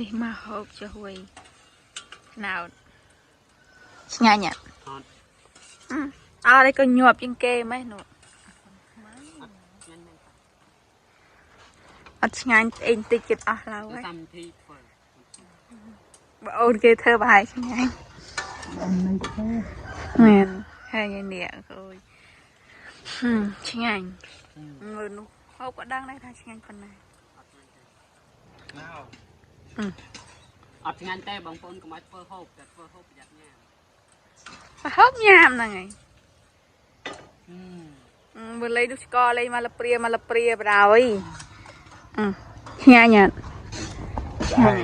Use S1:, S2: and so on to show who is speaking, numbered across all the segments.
S1: នេះមកហូបជួយណៅឆ្ងាញ់អត់អើនេះក៏ញាប់ជាងគេម៉េះនោះអត់ឆ្ងាញ់អីបន្តិចទៀតអស់ឡើយបើអូនគេធ្វើប្រហែលឆ្ងាញ់មែនហើយនេះអូយឆ្ងាញ់មើលនោះហូបក៏ដឹងដែរថាឆ្ងាញ់ប៉ុណ្ណា
S2: អត់ឆ្ងាញ់ទេបងប្អូនកុំឲ្យធ្វើហូបតែធ្វើហូបប្រយ័ត្នញ៉ាំ
S1: ហូបញ៉ាំហ្នឹងហើយមើលលេងនោះស្កលេងមកលព្រាបដ ாய் ឆ្ងាញ់អត់ឆ្ងាញ់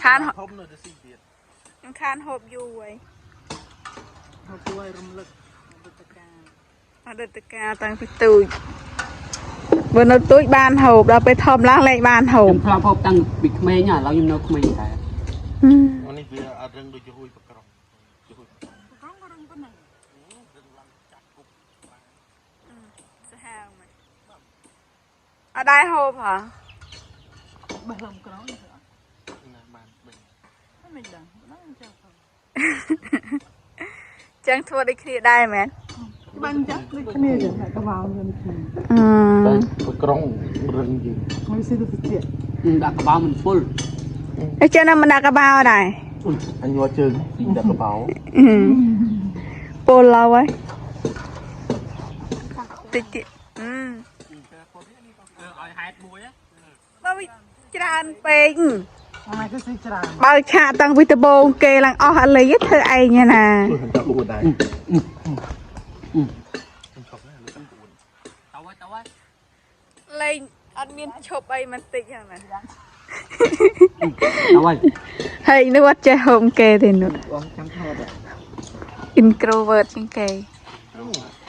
S1: ខានហូបនៅទៅស៊ីទៀតខ្ញុំខានហូបយូរហើយហូបយូរឲ្យរំលឹកអតីតកាលតាំងពីទូចបើនៅទូចបានហូបដល់ពេលធំឡើងលែងបានហូប
S2: ខ្ញុំធ្លាប់ហូបតាំងពីក្មេងឥឡូវខ្ញុំនៅក្មេងតែ
S3: នេះវាអត់រឹងដូចជាហួយបក្រំ
S1: ក៏រឹងប៉ុណ្ណឹង
S3: រឹងឡើងចាក់គុក
S1: សាហាវមកអត់ដែរហូបហ៎បើលំក្រោយ
S3: ណាបានបេញ
S1: មិនដឹងចឹងធ្វើដូចគ្នាដែរមែន
S4: បាញ់ចាក់ដូចគ្នាចឹងតែកបោមិនគ្នា
S3: បក្រំរឹងជាង
S4: មិនស៊ីទៅទៀត
S2: ដាក់កបោមិនហ្វុល
S1: អញ្ចឹងមិនដាក់កបោដែរ
S3: អញយកជើងដាក់កបោ
S1: ពលឡៅហើយតិចទៀត
S2: ឲ្យហេតុមួយ
S1: បើច្រើនពេក
S4: អត់ទៅស៊ីច្រើន
S1: បើឆាតាំងពីដំបូងគេឡើងអស់អលីធ្វើឯងណា
S3: ដាក់គួរដែរ
S1: លេងអត់មានឈប់អីមិនតិចហ្នឹងណាហើយនេះអត់ចេះហូបគេទេនោះ
S4: បងចាំថត
S1: introvert ជាងគេ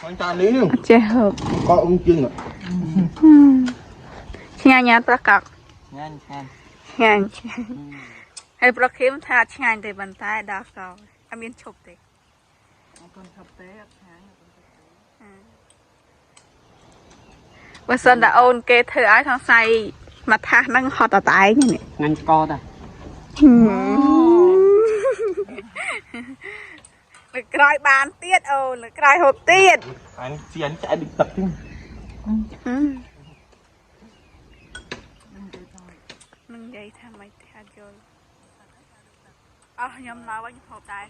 S3: ខាងតានេះ
S1: អត់ចេះហូប
S3: ក៏អ៊ំជាង
S1: ឆ្ងាញ់ណាស់ប្រកប
S4: ញ៉ាំឆ្ងាញ់
S1: ឆ្ងាញ់ហើយប្រខៀមថាឆ្ងាញ់ទេប៉ុន្តែដល់កោអត់មានឈប់ទេ
S4: អត់ឈប់ទេអត់ខាង
S1: បើសិនតែអូនគេធ្វើឲ្យថងសៃមកថាសហ្នឹងហត់តតែងនេះ
S2: ឆ្ងាញ់ស្កតា
S1: លើក្រោយបានទៀតអូនលើក្រោយហូបទៀត
S3: អញជាអញឆ្អែតទឹកទឹកទៀត
S1: នឹងនិយាយថាមិនថាយល់អស់ខ្ញុំមកវិញហូបដែរ